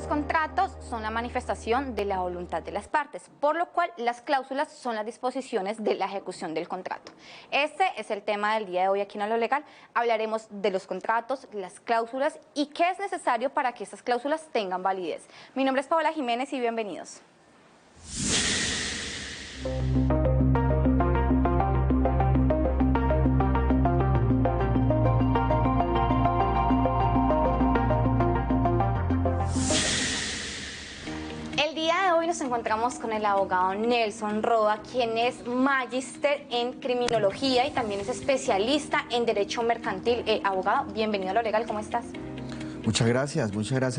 contratos son la manifestación de la voluntad de las partes, por lo cual las cláusulas son las disposiciones de la ejecución del contrato. Este es el tema del día de hoy aquí en A lo Legal. Hablaremos de los contratos, las cláusulas y qué es necesario para que estas cláusulas tengan validez. Mi nombre es Paola Jiménez y bienvenidos. Nos encontramos con el abogado Nelson Roda, quien es magíster en criminología y también es especialista en derecho mercantil. Abogado, bienvenido a Lo Legal, ¿cómo estás? Muchas gracias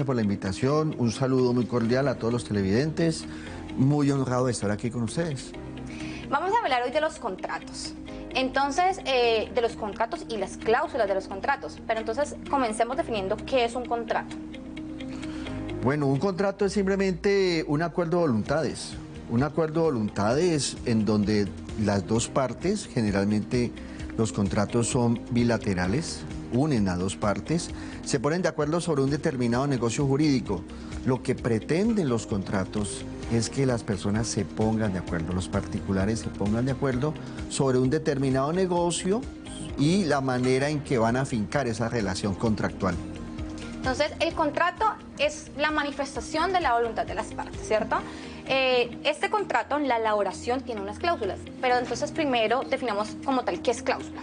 por la invitación. Un saludo muy cordial a todos los televidentes. Muy honrado de estar aquí con ustedes. Vamos a hablar hoy de los contratos. Entonces, de los contratos y las cláusulas de los contratos. Pero entonces, comencemos definiendo qué es un contrato. Bueno, un contrato es simplemente un acuerdo de voluntades. Un acuerdo de voluntades en donde las dos partes, generalmente los contratos son bilaterales, unen a dos partes, se ponen de acuerdo sobre un determinado negocio jurídico. Lo que pretenden los contratos es que las personas se pongan de acuerdo, los particulares se pongan de acuerdo sobre un determinado negocio y la manera en que van a afincar esa relación contractual. Entonces, el contrato es la manifestación de la voluntad de las partes, ¿cierto? Este contrato, la elaboración, tiene unas cláusulas, pero entonces primero definamos como tal qué es cláusula.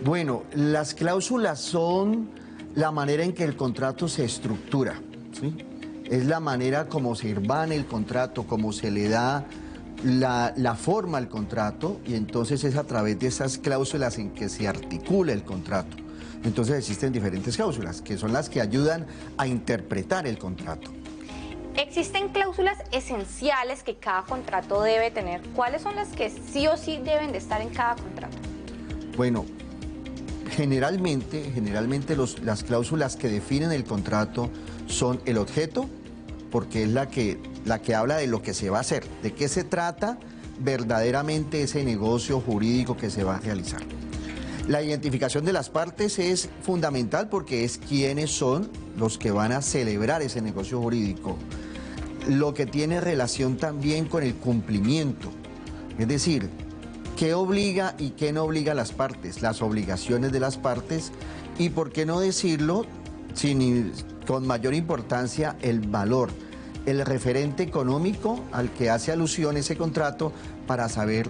Bueno, las cláusulas son la manera en que el contrato se estructura, ¿sí? Es la manera como se urbana el contrato, como se le da la forma al contrato, y entonces es a través de esas cláusulas en que se articula el contrato. Entonces existen diferentes cláusulas, que son las que ayudan a interpretar el contrato. Existen cláusulas esenciales que cada contrato debe tener. ¿Cuáles son las que sí o sí deben de estar en cada contrato? Bueno, generalmente las cláusulas que definen el contrato son el objeto, porque es la que habla de lo que se va a hacer, de qué se trata verdaderamente ese negocio jurídico que se va a realizar. La identificación de las partes es fundamental porque es quiénes son los que van a celebrar ese negocio jurídico. Lo que tiene relación también con el cumplimiento, es decir, qué obliga y qué no obliga a las partes, las obligaciones de las partes y, por qué no decirlo, con mayor importancia, el valor, el referente económico al que hace alusión ese contrato para saber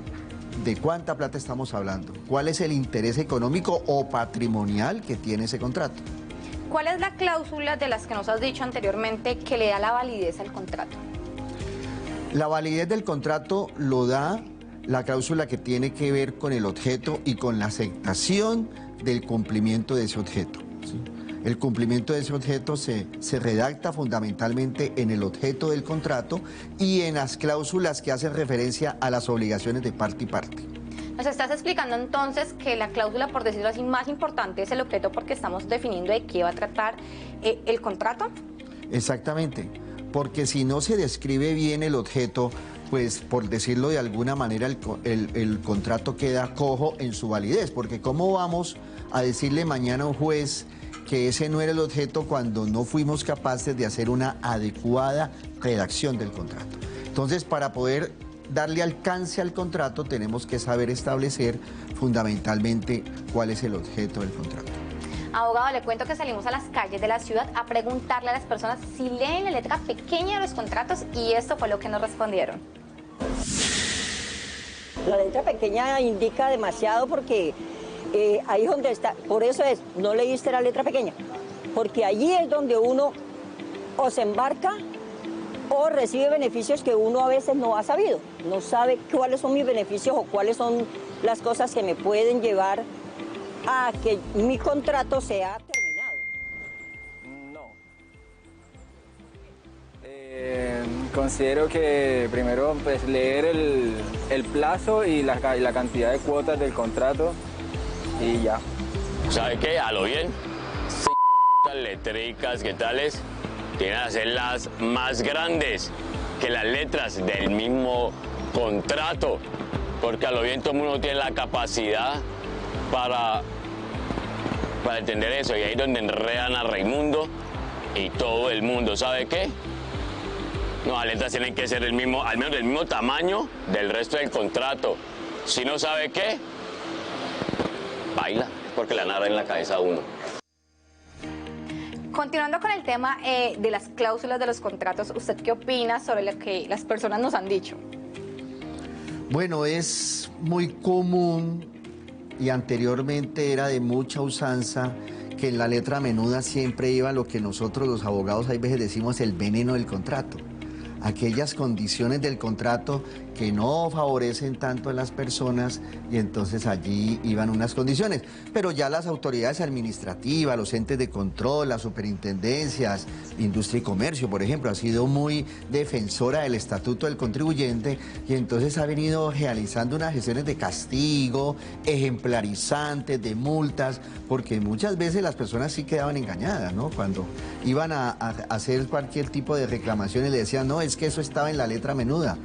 de cuánta plata estamos hablando, cuál es el interés económico o patrimonial que tiene ese contrato. ¿Cuál es la cláusula de las que nos has dicho anteriormente que le da la validez al contrato? La validez del contrato lo da la cláusula que tiene que ver con el objeto y con la aceptación del cumplimiento de ese objeto, ¿sí? El cumplimiento de ese objeto se redacta fundamentalmente en el objeto del contrato y en las cláusulas que hacen referencia a las obligaciones de parte y parte. Nos estás explicando entonces que la cláusula, por decirlo así, más importante es el objeto porque estamos definiendo de qué va a tratar el contrato. Exactamente, porque si no se describe bien el objeto, pues por decirlo de alguna manera el contrato queda cojo en su validez, porque ¿cómo vamos a decirle mañana a un juez que ese no era el objeto cuando no fuimos capaces de hacer una adecuada redacción del contrato? Entonces, para poder darle alcance al contrato, tenemos que saber establecer fundamentalmente cuál es el objeto del contrato. Abogado, le cuento que salimos a las calles de la ciudad a preguntarle a las personas si leen la letra pequeña de los contratos y esto fue lo que nos respondieron. La letra pequeña indica demasiado porque ahí es donde está, por eso es, no leíste la letra pequeña, porque allí es donde uno o se embarca o recibe beneficios que uno a veces no ha sabido, no sabe cuáles son mis beneficios o cuáles son las cosas que me pueden llevar a que mi contrato sea terminado. No. Considero que primero pues, leer el plazo y la cantidad de cuotas del contrato y ya. ¿Sabe qué? A lo bien, letricas, ¿qué tales? Tienen que hacerlas más grandes que las letras del mismo contrato, porque a lo bien todo el mundo tiene la capacidad para entender eso, y ahí es donde enredan a Raimundo y todo el mundo sabe qué. No, las letras tienen que ser el mismo, al menos del mismo tamaño del resto del contrato. Si no sabe qué, baila, porque la narra en la cabeza a uno. Continuando con el tema de las cláusulas de los contratos, ¿usted qué opina sobre lo que las personas nos han dicho? Bueno, es muy común y anteriormente era de mucha usanza que en la letra menuda siempre iba lo que nosotros los abogados hay veces decimos el veneno del contrato. Aquellas condiciones del contrato que no favorecen tanto a las personas y entonces allí iban unas condiciones. Pero ya las autoridades administrativas, los entes de control, las superintendencias, Industria y Comercio, por ejemplo, ha sido muy defensora del Estatuto del Contribuyente y entonces ha venido realizando unas gestiones de castigo, ejemplarizantes, de multas, porque muchas veces las personas sí quedaban engañadas, ¿no? Cuando iban a hacer cualquier tipo de reclamación y le decían, no, es que eso estaba en la letra menuda,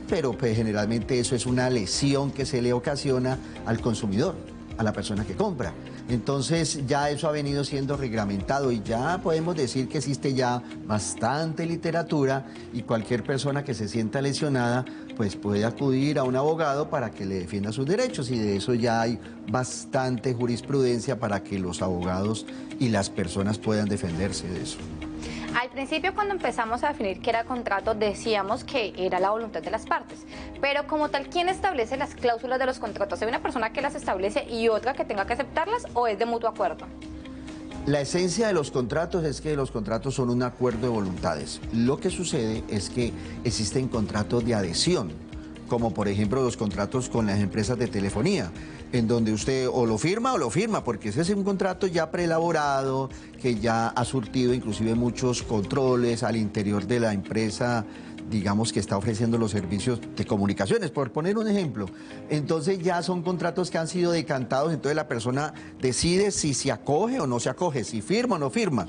pero pues generalmente eso es una lesión que se le ocasiona al consumidor, a la persona que compra. Entonces ya eso ha venido siendo reglamentado y ya podemos decir que existe ya bastante literatura y cualquier persona que se sienta lesionada pues puede acudir a un abogado para que le defienda sus derechos y de eso ya hay bastante jurisprudencia para que los abogados y las personas puedan defenderse de eso. Al principio, cuando empezamos a definir qué era contrato, decíamos que era la voluntad de las partes. Pero como tal, ¿quién establece las cláusulas de los contratos? ¿Hay una persona que las establece y otra que tenga que aceptarlas o es de mutuo acuerdo? La esencia de los contratos es que los contratos son un acuerdo de voluntades. Lo que sucede es que existen contratos de adhesión, como por ejemplo los contratos con las empresas de telefonía, en donde usted o lo firma, porque ese es un contrato ya preelaborado, que ya ha surtido inclusive muchos controles al interior de la empresa, digamos, que está ofreciendo los servicios de comunicaciones, por poner un ejemplo. Entonces ya son contratos que han sido decantados, entonces la persona decide si se acoge o no se acoge, si firma o no firma.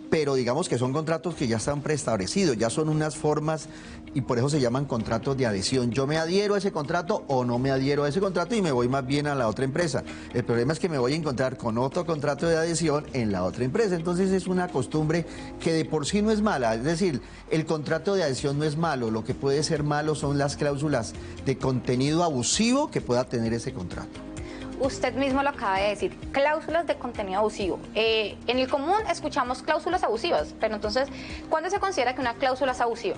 Pero digamos que son contratos que ya están preestablecidos, ya son unas formas y por eso se llaman contratos de adhesión. Yo me adhiero a ese contrato o no me adhiero a ese contrato y me voy más bien a la otra empresa. El problema es que me voy a encontrar con otro contrato de adhesión en la otra empresa. Entonces es una costumbre que de por sí no es mala. Es decir, el contrato de adhesión no es malo. Lo que puede ser malo son las cláusulas de contenido abusivo que pueda tener ese contrato. Usted mismo lo acaba de decir, cláusulas de contenido abusivo. En el común escuchamos cláusulas abusivas, pero entonces, ¿cuándo se considera que una cláusula es abusiva?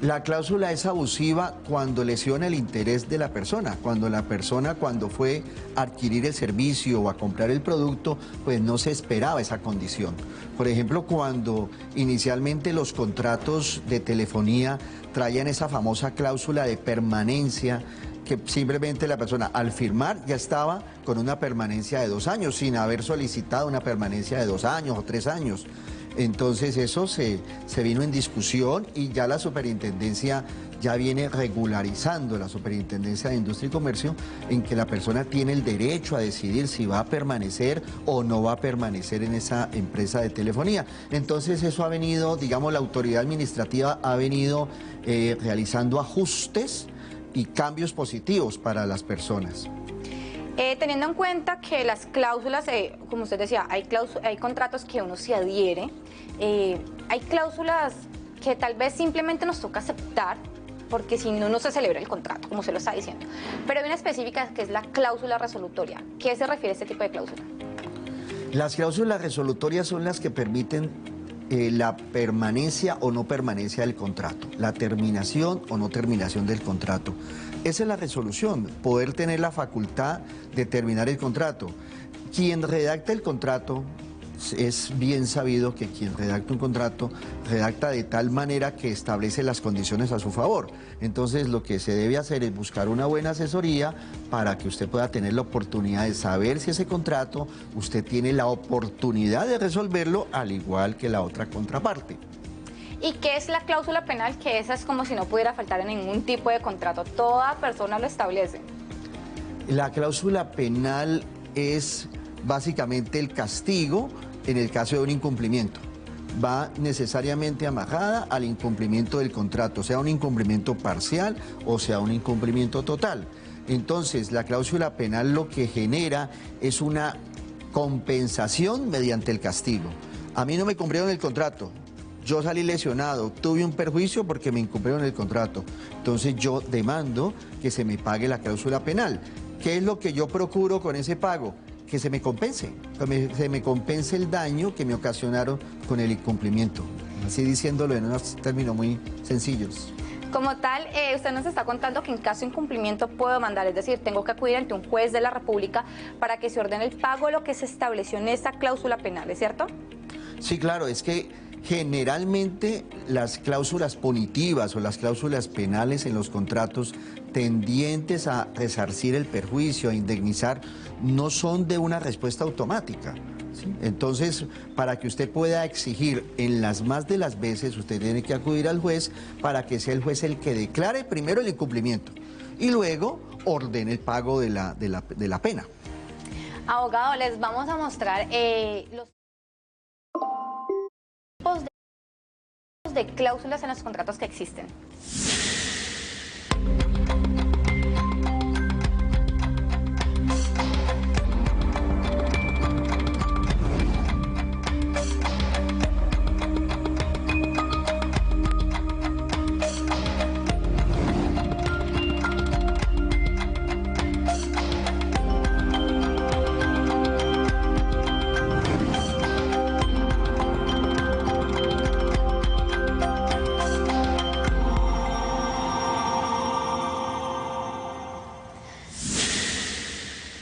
La cláusula es abusiva cuando lesiona el interés de la persona, cuando la persona cuando fue a adquirir el servicio o a comprar el producto, pues no se esperaba esa condición. Por ejemplo, cuando inicialmente los contratos de telefonía traían esa famosa cláusula de permanencia, que simplemente la persona al firmar ya estaba con una permanencia de 2 años, sin haber solicitado una permanencia de 2 años o 3 años. Entonces eso se vino en discusión y ya la superintendencia ya viene regularizando, la Superintendencia de Industria y Comercio, en que la persona tiene el derecho a decidir si va a permanecer o no va a permanecer en esa empresa de telefonía. Entonces eso ha venido, digamos, la autoridad administrativa ha venido realizando ajustes y cambios positivos para las personas. Teniendo en cuenta que las cláusulas, como usted decía, hay contratos que uno se adhiere, hay cláusulas que tal vez simplemente nos toca aceptar porque si no, no se celebra el contrato, como se lo está diciendo. Pero hay una específica que es la cláusula resolutoria. ¿Qué se refiere a este tipo de cláusula? Las cláusulas resolutorias son las que permiten la permanencia o no permanencia del contrato, la terminación o no terminación del contrato. Esa es la resolución, poder tener la facultad de terminar el contrato. Quien redacta el contrato, es bien sabido que quien redacta un contrato redacta de tal manera que establece las condiciones a su favor. Entonces lo que se debe hacer es buscar una buena asesoría para que usted pueda tener la oportunidad de saber si ese contrato usted tiene la oportunidad de resolverlo al igual que la otra contraparte. ¿Y qué es la cláusula penal? Que esa es como si no pudiera faltar en ningún tipo de contrato. Toda persona lo establece. La cláusula penal es básicamente el castigo en el caso de un incumplimiento. Va necesariamente amarrada al incumplimiento del contrato, sea un incumplimiento parcial o sea un incumplimiento total. Entonces, la cláusula penal lo que genera es una compensación mediante el castigo. A mí no me cumplieron el contrato. Yo salí lesionado, tuve un perjuicio porque me incumplieron el contrato. Entonces yo demando que se me pague la cláusula penal. ¿Qué es lo que yo procuro con ese pago? Que se me compense, se me compense el daño que me ocasionaron con el incumplimiento. Así diciéndolo en unos términos muy sencillos. Como tal, usted nos está contando que en caso de incumplimiento puedo mandar, es decir, tengo que acudir ante un juez de la República para que se ordene el pago de lo que se estableció en esta cláusula penal, ¿es cierto? Sí, claro, es que generalmente las cláusulas punitivas o las cláusulas penales en los contratos tendientes a resarcir el perjuicio, a indemnizar, no son de una respuesta automática. ¿Sí? Entonces, para que usted pueda exigir en las más de las veces, usted tiene que acudir al juez para que sea el juez el que declare primero el incumplimiento y luego ordene el pago de la pena. Abogado, les vamos a mostrar los tipos de cláusulas en los contratos que existen.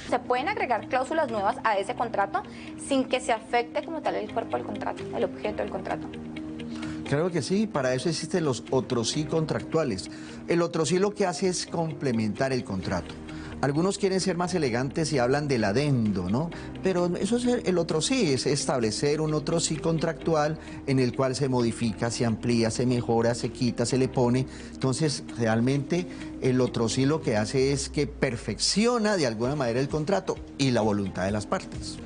Se pueden agregar cláusulas nuevas a ese contrato sin que se afecte como tal el cuerpo del contrato, el objeto del contrato. Claro que sí, para eso existen los otros sí contractuales. El otro sí lo que hace es complementar el contrato. Algunos quieren ser más elegantes y hablan del adendo, ¿no? Pero eso es el otro sí, es establecer un otro sí contractual en el cual se modifica, se amplía, se mejora, se quita, se le pone. Entonces, realmente el otro sí lo que hace es que perfecciona de alguna manera el contrato y la voluntad de las partes.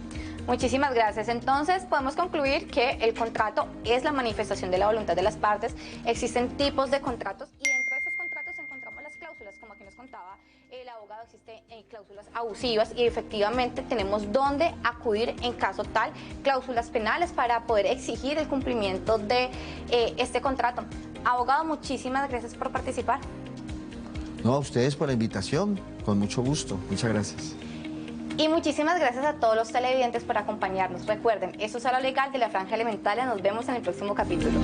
Muchísimas gracias. Entonces, podemos concluir que el contrato es la manifestación de la voluntad de las partes. Existen tipos de contratos y dentro de esos contratos encontramos las cláusulas, como aquí nos contaba el abogado, existen cláusulas abusivas y efectivamente tenemos dónde acudir en caso tal, cláusulas penales para poder exigir el cumplimiento de este contrato. Abogado, muchísimas gracias por participar. No, a ustedes por la invitación, con mucho gusto. Muchas gracias. Y muchísimas gracias a todos los televidentes por acompañarnos. Recuerden, esto es a lo legal de la Franja Elemental. Nos vemos en el próximo capítulo.